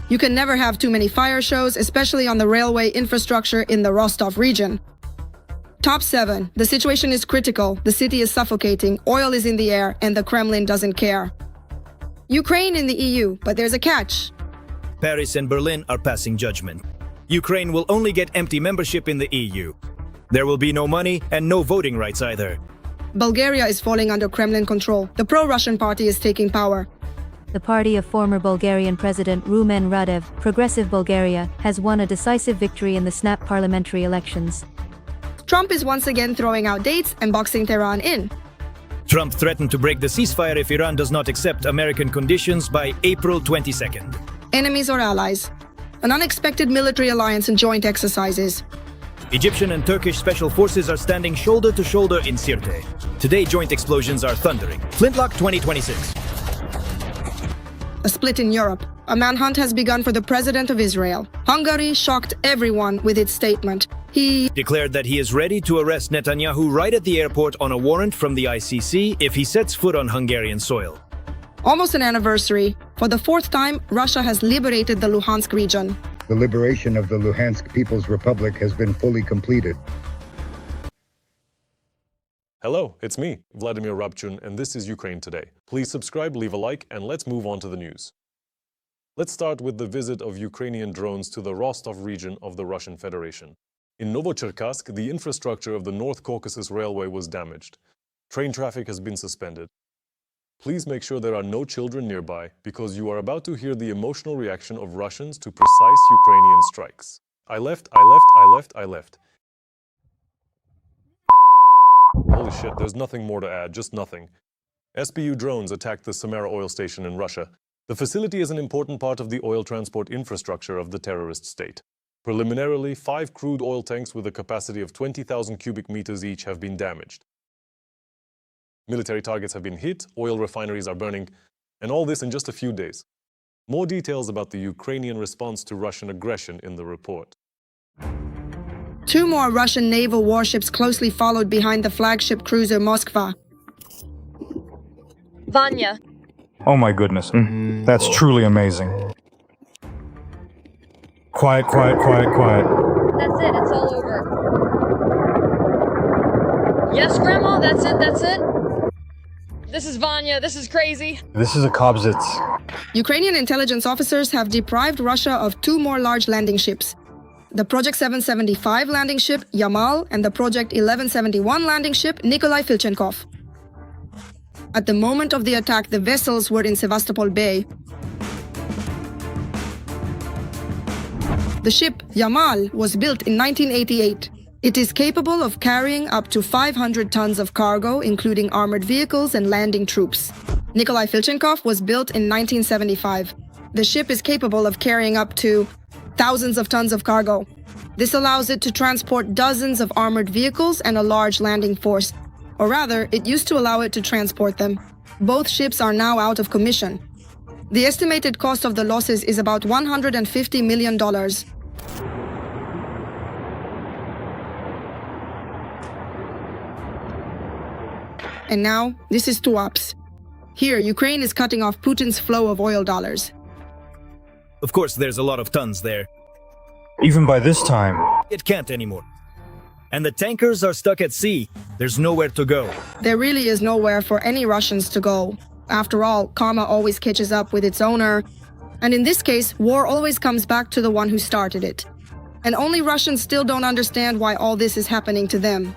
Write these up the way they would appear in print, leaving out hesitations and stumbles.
You can never have too many fire shows, especially on the railway infrastructure in the Rostov region. Top 7. The situation is critical, the city is suffocating, oil is in the air, and the Kremlin doesn't care. Ukraine in the EU, but there's a catch. Paris and Berlin are passing judgment. Ukraine will only get empty membership in the EU. There will be no money and no voting rights either. Bulgaria is falling under Kremlin control. The pro-Russian party is taking power. The party of former Bulgarian President Rumen Radev, Progressive Bulgaria, has won a decisive victory in the snap parliamentary elections. Trump is once again throwing out dates and boxing Tehran in. Trump threatened to break the ceasefire if Iran does not accept American conditions by April 22nd. Enemies or allies? An unexpected military alliance and joint exercises. Egyptian and Turkish special forces are standing shoulder to shoulder in Sirte. Today, joint explosions are thundering. Flintlock 2026. A split in Europe. A manhunt has begun for the president of Israel. Hungary shocked everyone with its statement. He declared that he is ready to arrest Netanyahu right at the airport on a warrant from the ICC if he sets foot on Hungarian soil. Almost an anniversary. For the 4th time, Russia has liberated the Luhansk region. The liberation of the Luhansk People's Republic has been fully completed. Hello, it's me, Vladimir Rabchun, and this is Ukraine Today. Please subscribe, leave a like, and let's move on to the news. Let's start with the visit of Ukrainian drones to the Rostov region of the Russian Federation. In Novocherkassk, the infrastructure of the North Caucasus Railway was damaged. Train traffic has been suspended. Please make sure there are no children nearby, because you are about to hear the emotional reaction of Russians to precise Ukrainian strikes. I left. Holy shit, there's nothing more to add, just nothing. SBU drones attacked the Samara oil station in Russia. The facility is an important part of the oil transport infrastructure of the terrorist state. Preliminarily, 5 crude oil tanks with a capacity of 20,000 cubic meters each have been damaged. Military targets have been hit, oil refineries are burning, and all this in just a few days. More details about the Ukrainian response to Russian aggression in the report. 2 more Russian naval warships closely followed behind the flagship cruiser Moskva. Vanya. Oh my goodness. That's truly amazing. Quiet. That's it, it's all over. Yes, Grandma, that's it. This is Vanya, this is crazy. This is a Kobzits. Ukrainian intelligence officers have deprived Russia of 2 more large landing ships. The Project 775 landing ship Yamal and the Project 1171 landing ship Nikolai Filchenkov. At the moment of the attack, the vessels were in Sevastopol Bay. The ship Yamal was built in 1988. It is capable of carrying up to 500 tons of cargo, including armored vehicles and landing troops. Nikolai Filchenkov was built in 1975. The ship is capable of carrying up to thousands of tons of cargo. This allows it to transport dozens of armored vehicles and a large landing force. Or rather, it used to allow it to transport them. Both ships are now out of commission. The estimated cost of the losses is about $150 million. And now, this is TUAPS. Here, Ukraine is cutting off Putin's flow of oil dollars. Of course, there's a lot of tons there. Even by this time. It can't anymore. And the tankers are stuck at sea. There's nowhere to go. There really is nowhere for any Russians to go. After all, karma always catches up with its owner. And in this case, war always comes back to the one who started it. And only Russians still don't understand why all this is happening to them.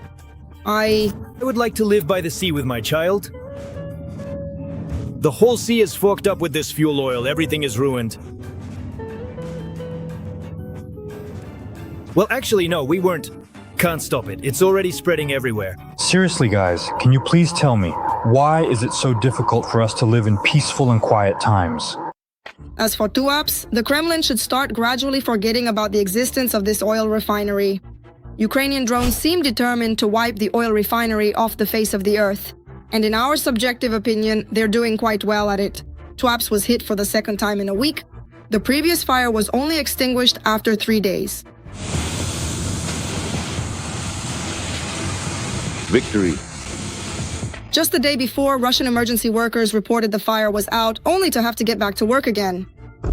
I would like to live by the sea with my child. The whole sea is forked up with this fuel oil. Everything is ruined. Well, actually, no, we weren't. Can't stop it. It's already spreading everywhere. Seriously, guys, can you please tell me, why is it so difficult for us to live in peaceful and quiet times? As for TUAPS, the Kremlin should start gradually forgetting about the existence of this oil refinery. Ukrainian drones seem determined to wipe the oil refinery off the face of the earth. And in our subjective opinion, they're doing quite well at it. TUAPS was hit for the 2nd time in a week. The previous fire was only extinguished after 3 days. Victory. Just the day before, Russian emergency workers reported the fire was out, only to have to get back to work again.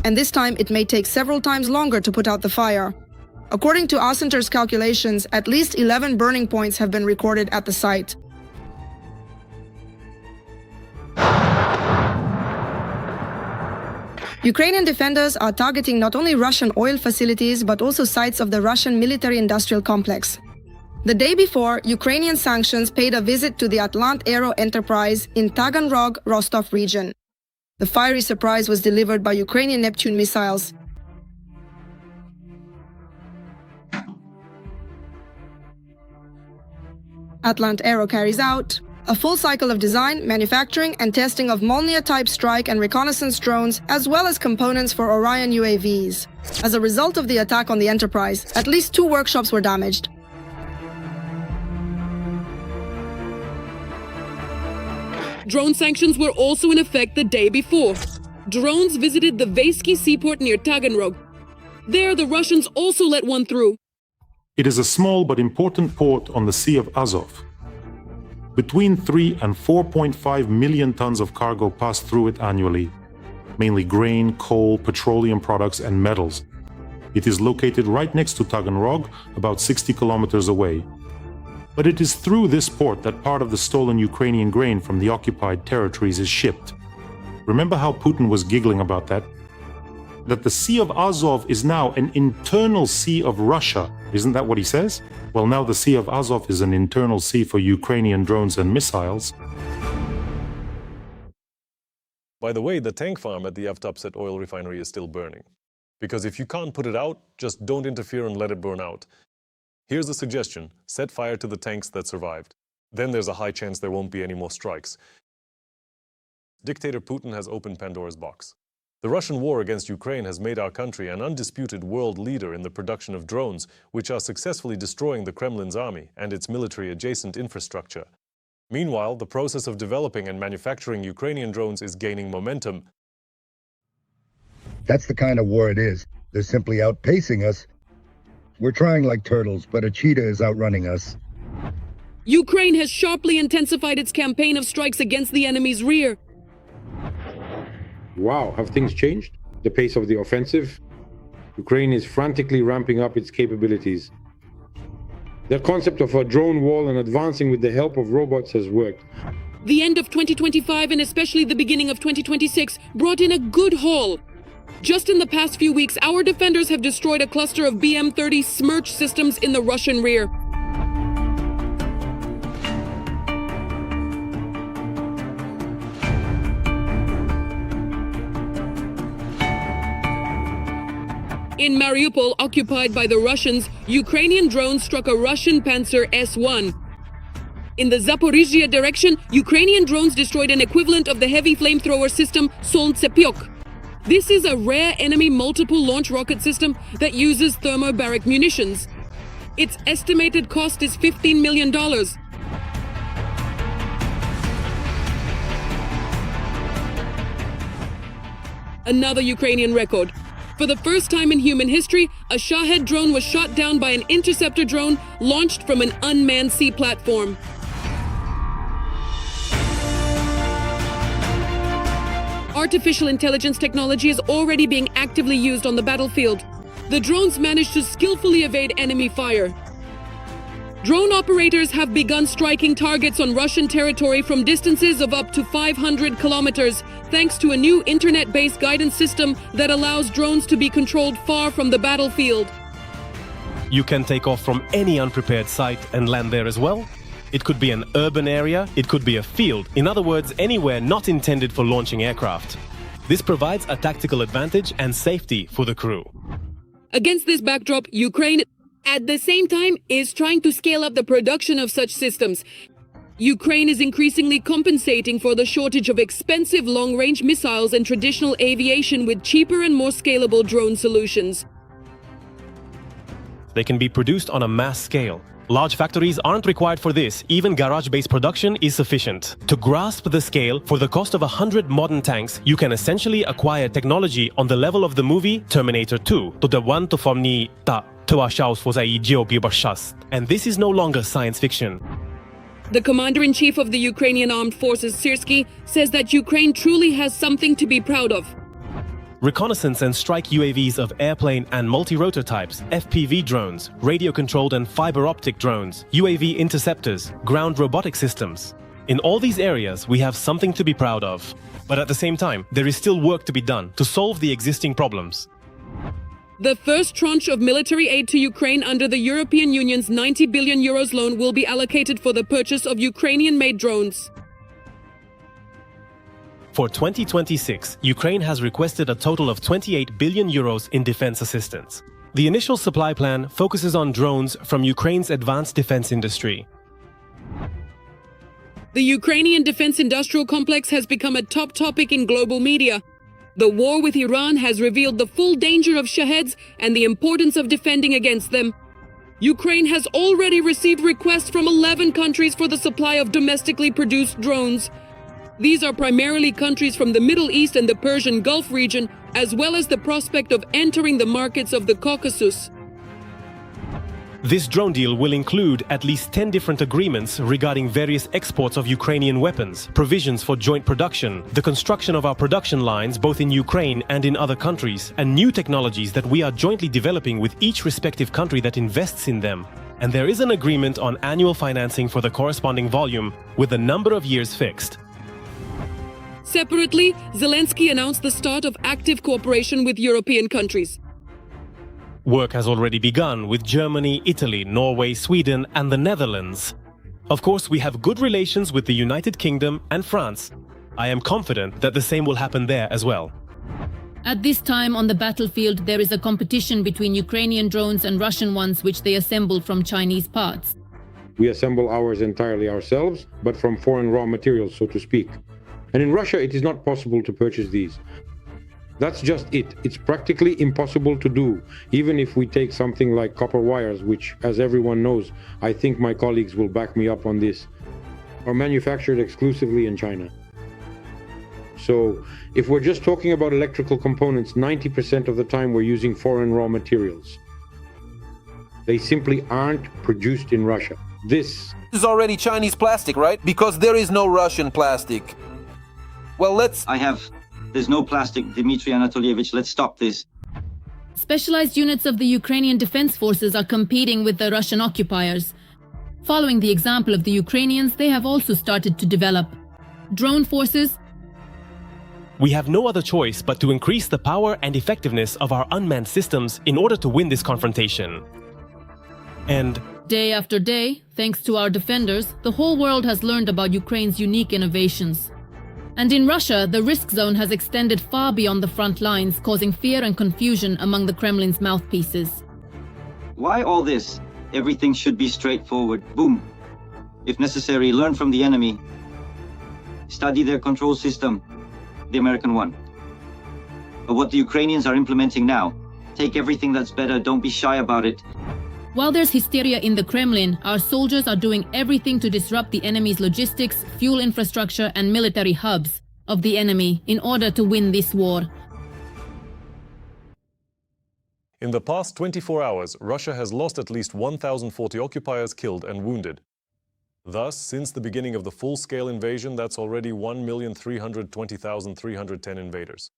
and this time it may take several times longer to put out the fire. According to Ascenter's calculations, at least 11 burning points have been recorded at the site. Ukrainian defenders are targeting not only Russian oil facilities but also sites of the Russian military-industrial complex. The day before, Ukrainian sanctions paid a visit to the Atlant Aero enterprise in Taganrog, Rostov region. The fiery surprise was delivered by Ukrainian Neptune missiles. Atlant Aero carries out a full cycle of design, manufacturing and testing of Molniya-type strike and reconnaissance drones, as well as components for Orion UAVs. As a result of the attack on the enterprise, at least 2 workshops were damaged. Drone sanctions were also in effect the day before. Drones visited the Veysky seaport near Taganrog. There, the Russians also let one through. It is a small but important port on the Sea of Azov. Between 3 and 4.5 million tons of cargo pass through it annually, mainly grain, coal, petroleum products, and metals. It is located right next to Taganrog, about 60 kilometers away. But it is through this port that part of the stolen Ukrainian grain from the occupied territories is shipped. Remember how Putin was giggling about that? That the Sea of Azov is now an internal sea of Russia. Isn't that what he says? Well, now the Sea of Azov is an internal sea for Ukrainian drones and missiles. By the way, the tank farm at the Avtopset oil refinery is still burning. Because if you can't put it out, just don't interfere and let it burn out. Here's a suggestion: set fire to the tanks that survived. Then there's a high chance there won't be any more strikes. Dictator Putin has opened Pandora's box. The Russian war against Ukraine has made our country an undisputed world leader in the production of drones, which are successfully destroying the Kremlin's army and its military-adjacent infrastructure. Meanwhile, the process of developing and manufacturing Ukrainian drones is gaining momentum. That's the kind of war it is. They're simply outpacing us. We're trying like turtles, but a cheetah is outrunning us. Ukraine has sharply intensified its campaign of strikes against the enemy's rear. Wow, have things changed? The pace of the offensive? Ukraine is frantically ramping up its capabilities. The concept of a drone wall and advancing with the help of robots has worked. The end of 2025 and especially the beginning of 2026 brought in a good haul. Just in the past few weeks, our defenders have destroyed a cluster of BM-30 Smerch systems in the Russian rear. In Mariupol, occupied by the Russians, Ukrainian drones struck a Russian Panzer S-1. In the Zaporizhzhia direction, Ukrainian drones destroyed an equivalent of the heavy flamethrower system Solntsepiok. This is a rare enemy multiple launch rocket system that uses thermobaric munitions. Its estimated cost is $15 million. Another Ukrainian record. For the first time in human history, a Shahed drone was shot down by an interceptor drone launched from an unmanned sea platform. Artificial intelligence technology is already being actively used on the battlefield. The drones managed to skillfully evade enemy fire. Drone operators have begun striking targets on Russian territory from distances of up to 500 kilometers, thanks to a new internet-based guidance system that allows drones to be controlled far from the battlefield. You can take off from any unprepared site and land there as well. It could be an urban area, it could be a field. In other words, anywhere not intended for launching aircraft. This provides a tactical advantage and safety for the crew. Against this backdrop, Ukraine, at the same time, is trying to scale up the production of such systems. Ukraine is increasingly compensating for the shortage of expensive long-range missiles and traditional aviation with cheaper and more scalable drone solutions. They can be produced on a mass scale. Large factories aren't required for this. Even garage-based production is sufficient. To grasp the scale, for the cost of 100 modern tanks, you can essentially acquire technology on the level of the movie Terminator 2. And this is no longer science fiction. The commander-in-chief of the Ukrainian Armed Forces, Syrsky, says that Ukraine truly has something to be proud of. reconnaissance and strike UAVs of airplane and multi-rotor types, FPV drones, radio-controlled and fiber-optic drones, UAV interceptors, ground robotic systems. In all these areas, we have something to be proud of. But at the same time, there is still work to be done to solve the existing problems. The first tranche of military aid to Ukraine under the European Union's 90 billion euros loan will be allocated for the purchase of Ukrainian-made drones. For 2026, Ukraine has requested a total of 28 billion euros in defense assistance. The initial supply plan focuses on drones from Ukraine's advanced defense industry. The Ukrainian defense industrial complex has become a top topic in global media. The war with Iran has revealed the full danger of Shaheds and the importance of defending against them. Ukraine has already received requests from 11 countries for the supply of domestically produced drones. These are primarily countries from the Middle East and the Persian Gulf region, as well as the prospect of entering the markets of the Caucasus. This drone deal will include at least 10 different agreements regarding various exports of Ukrainian weapons, provisions for joint production, the construction of our production lines both in Ukraine and in other countries, and new technologies that we are jointly developing with each respective country that invests in them. And there is an agreement on annual financing for the corresponding volume, with a number of years fixed. Separately, Zelensky announced the start of active cooperation with European countries. Work has already begun with Germany, Italy, Norway, Sweden and the Netherlands. Of course, we have good relations with the United Kingdom and France. I am confident that the same will happen there as well. At this time on the battlefield, there is a competition between Ukrainian drones and Russian ones which they assembled from Chinese parts. We assemble ours entirely ourselves, but from foreign raw materials, so to speak. And in Russia, it is not possible to purchase these. That's just it. It's practically impossible to do, even if we take something like copper wires, which, as everyone knows, I think my colleagues will back me up on this, are manufactured exclusively in China. So, if we're just talking about electrical components, 90% of the time we're using foreign raw materials. They simply aren't produced in Russia. This is already Chinese plastic, right? Because there is no Russian plastic. Well, There's no plastic, Dmitry Anatolievich, let's stop this. Specialized units of the Ukrainian defense forces are competing with the Russian occupiers. Following the example of the Ukrainians, they have also started to develop drone forces. We have no other choice but to increase the power and effectiveness of our unmanned systems in order to win this confrontation. And day after day, thanks to our defenders, the whole world has learned about Ukraine's unique innovations. And in Russia, the risk zone has extended far beyond the front lines, causing fear and confusion among the Kremlin's mouthpieces. Why all this? Everything should be straightforward. Boom. If necessary, learn from the enemy. Study their control system, the American one. But what the Ukrainians are implementing now, take everything that's better, don't be shy about it. While there's hysteria in the Kremlin, our soldiers are doing everything to disrupt the enemy's logistics, fuel infrastructure and military hubs of the enemy in order to win this war. In the past 24 hours, Russia has lost at least 1,040 occupiers killed and wounded. Thus, since the beginning of the full-scale invasion, that's already 1,320,310 invaders.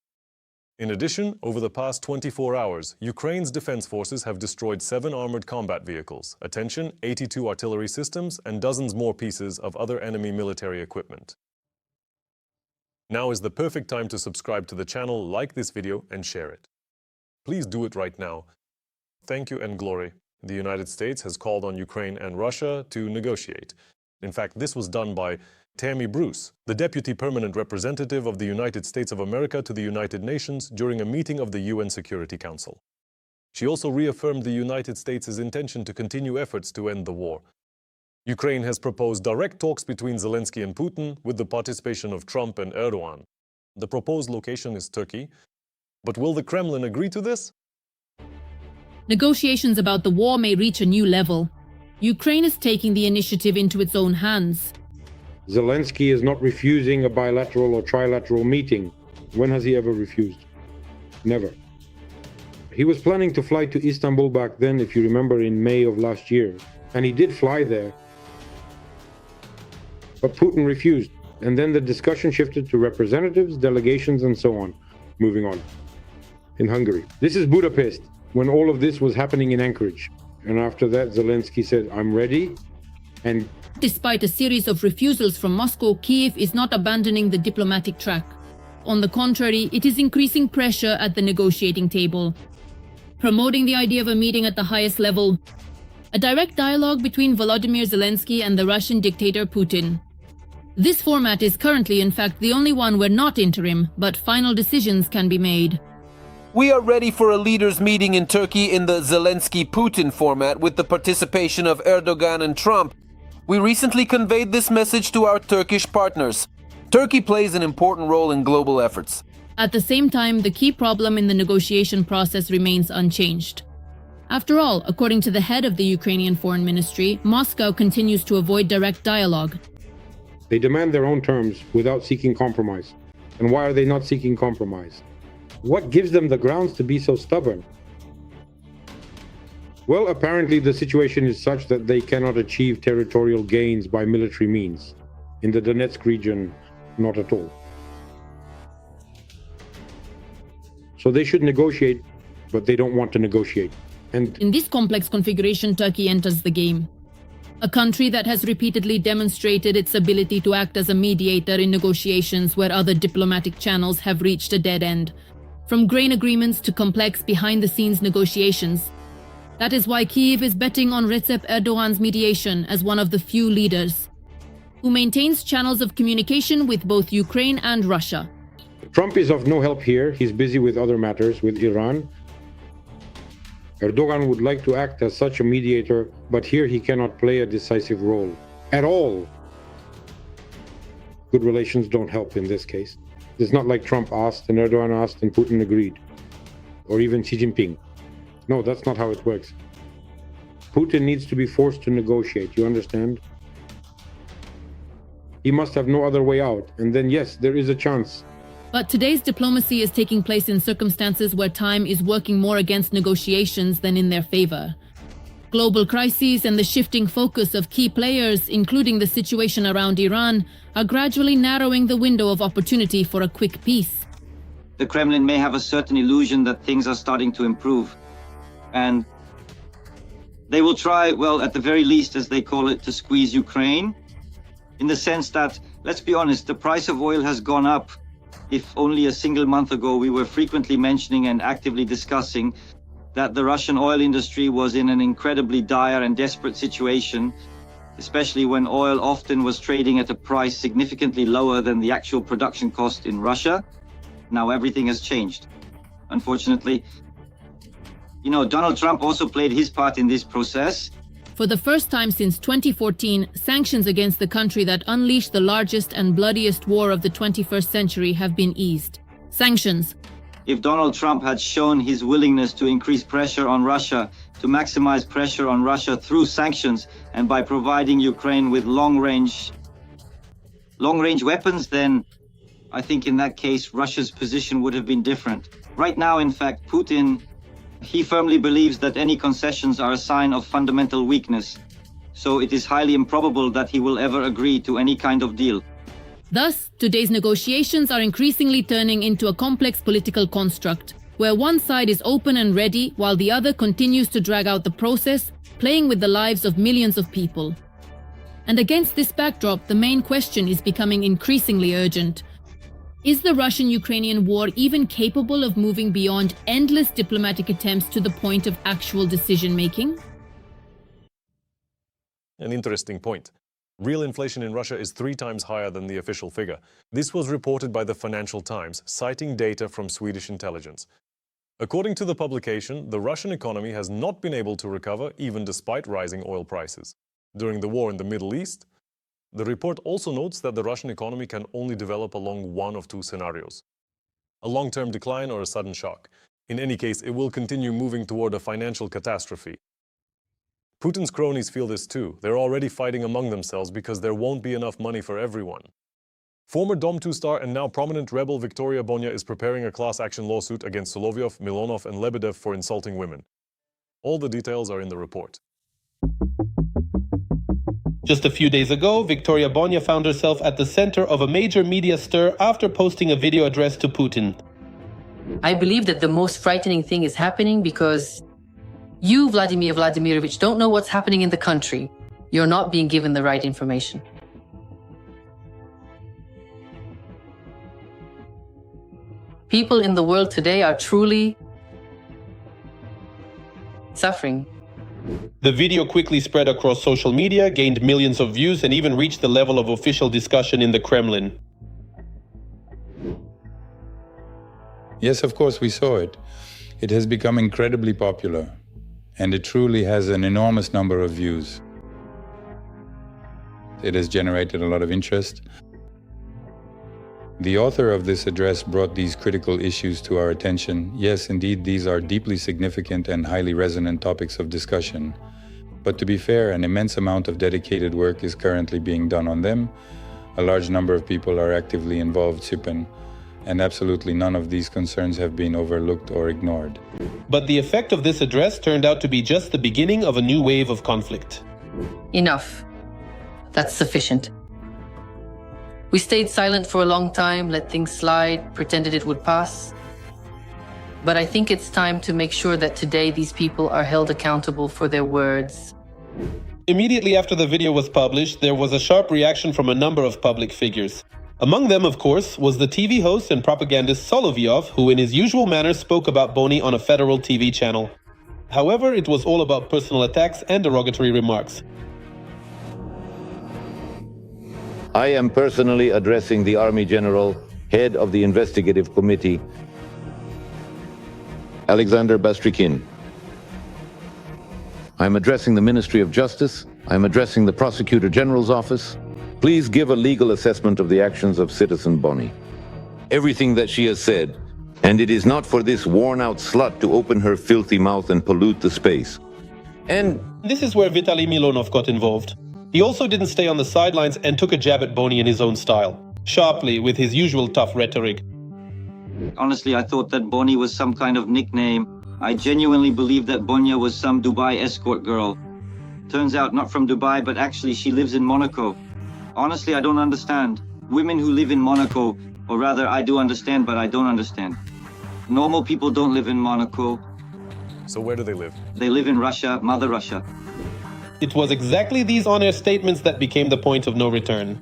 In addition, over the past 24 hours, Ukraine's defense forces have destroyed 7 armored combat vehicles, 82 artillery systems, and dozens more pieces of other enemy military equipment. Now is the perfect time to subscribe to the channel, like this video, and share it. Please do it right now. Thank you and glory. The United States has called on Ukraine and Russia to negotiate. In fact, this was done by Tammy Bruce, the Deputy Permanent Representative of the United States of America to the United Nations during a meeting of the UN Security Council. She also reaffirmed the United States' intention to continue efforts to end the war. Ukraine has proposed direct talks between Zelensky and Putin with the participation of Trump and Erdogan. The proposed location is Turkey. But will the Kremlin agree to this? Negotiations about the war may reach a new level. Ukraine is taking the initiative into its own hands. Zelensky is not refusing a bilateral or trilateral meeting. When has he ever refused? Never. He was planning to fly to Istanbul back then, if you remember, in May of last year. And he did fly there. But Putin refused. And then the discussion shifted to representatives, delegations, and so on. Moving on. in Hungary. This is Budapest, when all of this was happening in Anchorage. And after that, Zelensky said, I'm ready. And despite a series of refusals from Moscow, Kyiv is not abandoning the diplomatic track. On the contrary, it is increasing pressure at the negotiating table, promoting the idea of a meeting at the highest level, a direct dialogue between Volodymyr Zelensky and the Russian dictator Putin. This format is currently, in fact, the only one where not interim, but final decisions can be made. We are ready for a leaders' meeting in Turkey in the Zelensky-Putin format with the participation of Erdogan and Trump. We recently conveyed this message to our Turkish partners. Turkey plays an important role in global efforts. At the same time, the key problem in the negotiation process remains unchanged. After all, according to the head of the Ukrainian Foreign Ministry, Moscow continues to avoid direct dialogue. they demand their own terms without seeking compromise. And why are they not seeking compromise? What gives them the grounds to be so stubborn? Well, apparently the situation is such that they cannot achieve territorial gains by military means. In the Donetsk region, not at all. So they should negotiate, but they don't want to negotiate. And in this complex configuration, Turkey enters the game. A country that has repeatedly demonstrated its ability to act as a mediator in negotiations where other diplomatic channels have reached a dead end. From grain agreements to complex behind-the-scenes negotiations. That is why Kyiv is betting on Recep Erdogan's mediation as one of the few leaders who maintains channels of communication with both Ukraine and Russia. Trump is of no help here. He's busy with other matters, with Iran. Erdogan would like to act as such a mediator, but here he cannot play a decisive role at all. Good relations don't help in this case. It's not like Trump asked and Erdogan asked and Putin agreed, or even Xi Jinping. No, that's not how it works. Putin needs to be forced to negotiate, you understand? He must have no other way out, and then yes, there is a chance. But today's diplomacy is taking place in circumstances where time is working more against negotiations than in their favor. Global crises and the shifting focus of key players, including the situation around Iran, are gradually narrowing the window of opportunity for a quick peace. The Kremlin may have a certain illusion that things are starting to improve. And they will try, well, at the very least, as they call it, to squeeze Ukraine. In the sense that, let's be honest, the price of oil has gone up. If only a single month ago we were frequently mentioning and actively discussing that the Russian oil industry was in an incredibly dire and desperate situation, especially when oil often was trading at a price significantly lower than the actual production cost in Russia. Now everything has changed. Unfortunately, Donald Trump also played his part in this process. For the first time since 2014, sanctions against the country that unleashed the largest and bloodiest war of the 21st century have been eased. Sanctions. If Donald Trump had shown his willingness to increase pressure on Russia, to maximize pressure on Russia through sanctions, and by providing Ukraine with long-range weapons, then I think in that case, Russia's position would have been different. Right now, in fact, Putin, he firmly believes that any concessions are a sign of fundamental weakness. So it is highly improbable that he will ever agree to any kind of deal. Thus, today's negotiations are increasingly turning into a complex political construct, where one side is open and ready while the other continues to drag out the process, playing with the lives of millions of people. And against this backdrop, the main question is becoming increasingly urgent. Is the Russian-Ukrainian war even capable of moving beyond endless diplomatic attempts to the point of actual decision-making? An interesting point. Real inflation in Russia is 3 times higher than the official figure. This was reported by the Financial Times, citing data from Swedish intelligence. According to the publication, the Russian economy has not been able to recover even despite rising oil prices. During the war in the Middle East, the report also notes that the Russian economy can only develop along one of 2 scenarios: a long-term decline or a sudden shock. In any case, it will continue moving toward a financial catastrophe. Putin's cronies feel this too. They're already fighting among themselves because there won't be enough money for everyone. Former Dom 2 star and now prominent rebel Viktoria Bonya is preparing a class action lawsuit against Solovyov, Milonov and Lebedev for insulting women. All the details are in the report. Just a few days ago, Viktoria Bonya found herself at the center of a major media stir after posting a video addressed to Putin. I believe that the most frightening thing is happening because you, Vladimir Vladimirovich, don't know what's happening in the country. You're not being given the right information. People in the world today are truly suffering. The video quickly spread across social media, gained millions of views, and even reached the level of official discussion in the Kremlin. Yes, of course, we saw it. It has become incredibly popular, and it truly has an enormous number of views. It has generated a lot of interest. The author of this address brought these critical issues to our attention. Yes, indeed, these are deeply significant and highly resonant topics of discussion. But to be fair, an immense amount of dedicated work is currently being done on them. A large number of people are actively involved, and absolutely none of these concerns have been overlooked or ignored. But the effect of this address turned out to be just the beginning of a new wave of conflict. Enough. That's sufficient. We stayed silent for a long time, let things slide, pretended it would pass. But I think it's time to make sure that today these people are held accountable for their words. Immediately after the video was published, there was a sharp reaction from a number of public figures. Among them, of course, was the TV host and propagandist Solovyov, who in his usual manner spoke about Boni on a federal TV channel. However, it was all about personal attacks and derogatory remarks. I am personally addressing the Army General, head of the Investigative Committee, Alexander Bastrikin. I'm addressing the Ministry of Justice. I'm addressing the Prosecutor General's office. Please give a legal assessment of the actions of citizen Boni. Everything that she has said, and it is not for this worn-out slut to open her filthy mouth and pollute the space. And this is where Vitaly Milonov got involved. He also didn't stay on the sidelines and took a jab at Boni in his own style, sharply with his usual tough rhetoric. Honestly, I thought that Boni was some kind of nickname. I genuinely believed that Bonya was some Dubai escort girl. Turns out not from Dubai, but actually she lives in Monaco. Honestly, I don't understand. Women who live in Monaco, or rather I do understand, but I don't understand. Normal people don't live in Monaco. So where do they live? They live in Russia, Mother Russia. It was exactly these on-air statements that became the point of no return.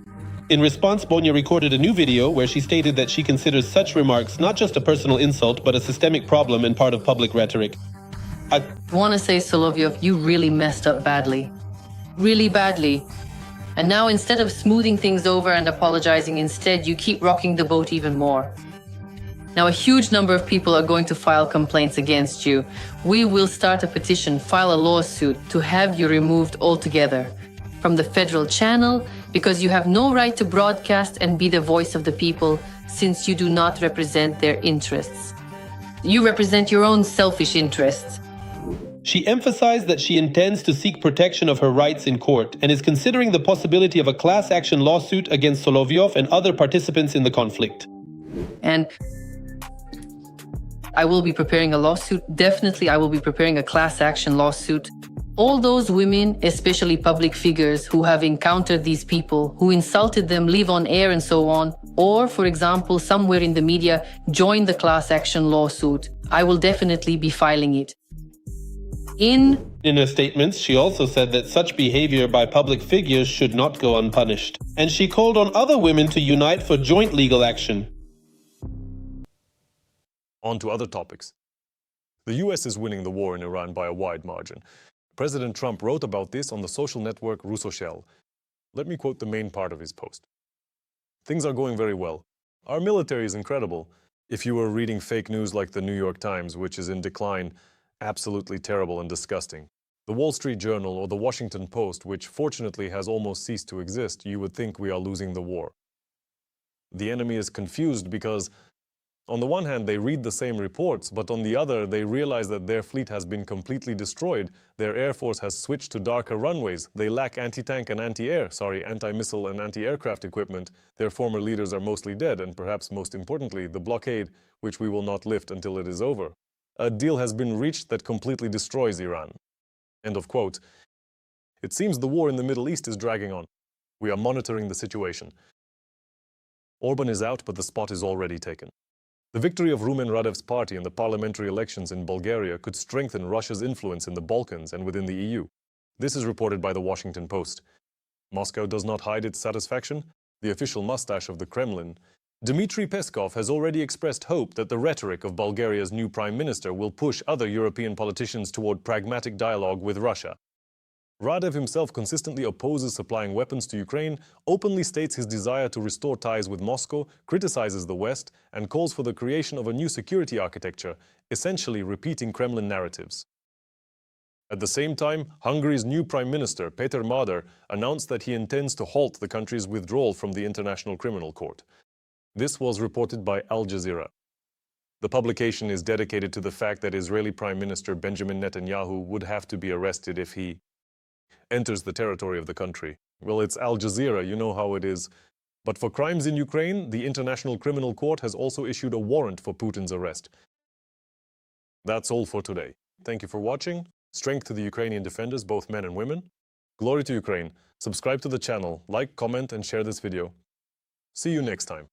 In response, Bonya recorded a new video where she stated that she considers such remarks not just a personal insult, but a systemic problem and part of public rhetoric. I want to say, Solovyov, you really messed up badly. Really badly. And now instead of smoothing things over and apologizing, instead you keep rocking the boat even more. Now a huge number of people are going to file complaints against you. We will start a petition, file a lawsuit to have you removed altogether from the federal channel because you have no right to broadcast and be the voice of the people since you do not represent their interests. You represent your own selfish interests. She emphasized that she intends to seek protection of her rights in court and is considering the possibility of a class action lawsuit against Solovyov and other participants in the conflict. And I will be preparing a lawsuit. Definitely, I will be preparing a class action lawsuit. All those women, especially public figures who have encountered these people, who insulted them, live on air and so on, or, for example, somewhere in the media, join the class action lawsuit. I will definitely be filing it. In her statements, she also said that such behavior by public figures should not go unpunished. And she called on other women to unite for joint legal action. On to other topics. The US is winning the war in Iran by a wide margin. President Trump wrote about this on the social network Russoshell. Let me quote the main part of his post. Things are going very well. Our military is incredible. If you were reading fake news like the New York Times, which is in decline, absolutely terrible and disgusting, the Wall Street Journal or the Washington Post, which fortunately has almost ceased to exist, you would think we are losing the war. The enemy is confused because on the one hand, they read the same reports, but on the other, they realize that their fleet has been completely destroyed. Their air force has switched to darker runways. They lack anti-tank and anti-missile and anti-aircraft equipment. Their former leaders are mostly dead, and perhaps most importantly, the blockade, which we will not lift until it is over. A deal has been reached that completely destroys Iran. End of quote. It seems the war in the Middle East is dragging on. We are monitoring the situation. Orban is out, but the spot is already taken. The victory of Rumen Radev's party in the parliamentary elections in Bulgaria could strengthen Russia's influence in the Balkans and within the EU. This is reported by the Washington Post. Moscow does not hide its satisfaction. The official mustache of the Kremlin, Dmitry Peskov, has already expressed hope that the rhetoric of Bulgaria's new prime minister will push other European politicians toward pragmatic dialogue with Russia. Radev himself consistently opposes supplying weapons to Ukraine, openly states his desire to restore ties with Moscow, criticizes the West, and calls for the creation of a new security architecture, essentially repeating Kremlin narratives. At the same time, Hungary's new Prime Minister, Péter Magyar, announced that he intends to halt the country's withdrawal from the International Criminal Court. This was reported by Al Jazeera. The publication is dedicated to the fact that Israeli Prime Minister Benjamin Netanyahu would have to be arrested if he enters the territory of the country. Well, it's Al Jazeera, you know how it is. But for crimes in Ukraine, the International Criminal Court has also issued a warrant for Putin's arrest. That's all for today. Thank you for watching. Strength to the Ukrainian defenders, both men and women. Glory to Ukraine. Subscribe to the channel, like, comment, and share this video. See you next time.